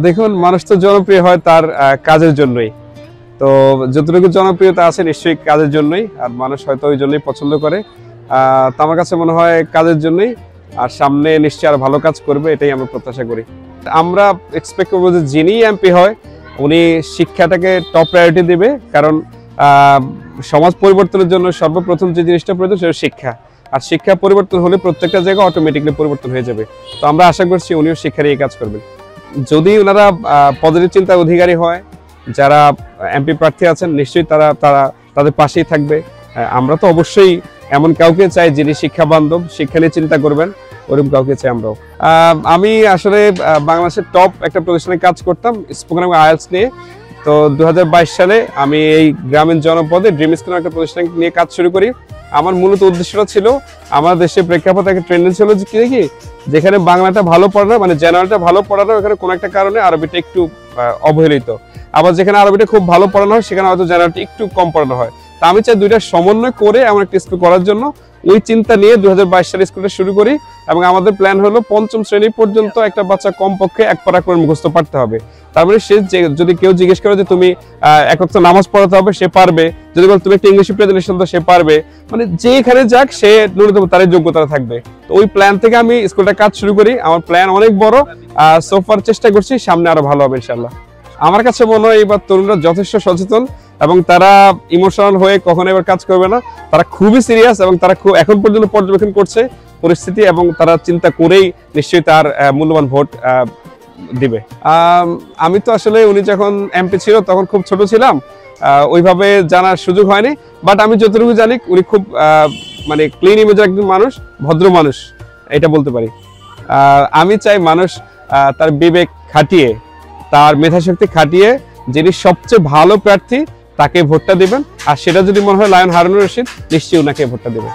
দেখুন, মানুষ তো জনপ্রিয় হয় তার কাজের জন্যই। তো যতটুকু জনপ্রিয়তা আছে নিশ্চয়ই কাজের জন্যই, আর মানুষ হয়তো ওই জন্যই পছন্দ করে। তো আমার কাছে মনে হয় কাজের জন্যই, আর সামনে নিশ্চয়ই আর ভালো কাজ করবে, এটাই আমরা প্রত্যাশা করি। আমরা এক্সপেক্ট করবো যে যিনি এমপি হয় উনি শিক্ষাটাকে টপ প্রায়োরিটি দেবে, কারণ সমাজ পরিবর্তনের জন্য সর্বপ্রথম যে জিনিসটা প্রয়োজন সেটা শিক্ষা। আর শিক্ষা পরিবর্তন হলে প্রত্যেকটা জায়গা অটোমেটিকলি পরিবর্তন হয়ে যাবে। তো আমরা আশা করছি উনিও শিক্ষার এই কাজ করবেন। যদি ওনারা পজিটিভ চিন্তার অধিকারী হয়, যারা এমপি প্রার্থী আছেন নিশ্চয়ই তাদের পাশেই থাকবে। আমরা তো অবশ্যই এমন কাউকে চাই যিনি শিক্ষা বান্ধব, শিক্ষা নিয়ে চিন্তা করবেন, ওরকম কাউকে চাই আমরাও। আমি আসলে বাংলাদেশের টপ একটা প্রতিষ্ঠানে কাজ করতাম স্পোকেন এবং আইএলটিএস নিয়ে। তো 2022 সালে আমি এই গ্রামীণ জনপদে ড্রিম স্কুল একটা প্রতিষ্ঠান নিয়ে কাজ শুরু করি। আমার মূলত উদ্দেশ্যটা ছিল, আমার দেশে প্রেক্ষাপট একটা ট্রেন্ড ছিল যে কি যেখানে বাংলাটা ভালো পড়ানো, মানে জেনারেলটা ভালো পড়ানো, এখানে কোনো একটা কারণে আরবিটা একটু অবহেলিত। আবার যেখানে আরবিটা খুব ভালো পড়ানো হয় সেখানে হয়তো জেনারেলটা একটু কম পড়ানো হয়। তা আমি চাই দুইটা সমন্বয় করে এমন একটা স্কুল করার জন্য। ওই চিন্তা নিয়ে 2022 সালে স্কুলটা শুরু করি, এবং আমাদের প্ল্যান হলো 5ম শ্রেণী পর্যন্ত একটা বাচ্চা কমপক্ষে 1 পারা করে মুখস্থ পারতে হবে। তার মানে সে যদি কেউ জিজ্ঞেস করে যে তুমি এক ওয়াক্ত নামাজ পড়াতে হবে, সে পারবে। যদি বল তুমি একটা ইংলিশ প্রেজেন্টেশন দাও, সে পারবে। মানে যেখানে যাক সে ন্যূনতম তার যোগ্যতা থাকবে। তো ওই প্ল্যান থেকে আমি স্কুলটা কাজ শুরু করি। আমার প্ল্যান অনেক বড়, সোফার চেষ্টা করছি, সামনে আরো ভালো হবে ইনশাআল্লাহ। আমার কাছে মনে হয় এবার তরুণরা যথেষ্ট সচেতন, এবং তারা ইমোশনাল হয়ে কখনো এবার কাজ করবে না। তারা খুবই সিরিয়াস, এবং তারা এখন পর্যন্ত পর্যবেক্ষণ করছে পরিস্থিতি, এবং তারা চিন্তা করেই নিশ্চয়ই তার মূল্যবান ভোট দিবে। আমি তো আসলে উনি যখন এমপি ছিল তখন খুব ছোট ছিলাম, ওইভাবে জানার সুযোগ হয়নি। বাট আমি যতটুকু জানি উনি খুব মানে ক্লিন ইমেজের একজন মানুষ, ভদ্র মানুষ, এটা বলতে পারি। আমি চাই মানুষ তার বিবেক খাটিয়ে, তার মেধাশক্তি খাটিয়ে যিনি সবচেয়ে ভালো প্রার্থী তাকে ভোটটা দিবেন। আর সেটা যদি মনে হয় লায়ন হারুনুর রশিদ, নিশ্চয়ই ওনাকে ভোটটা দেবেন।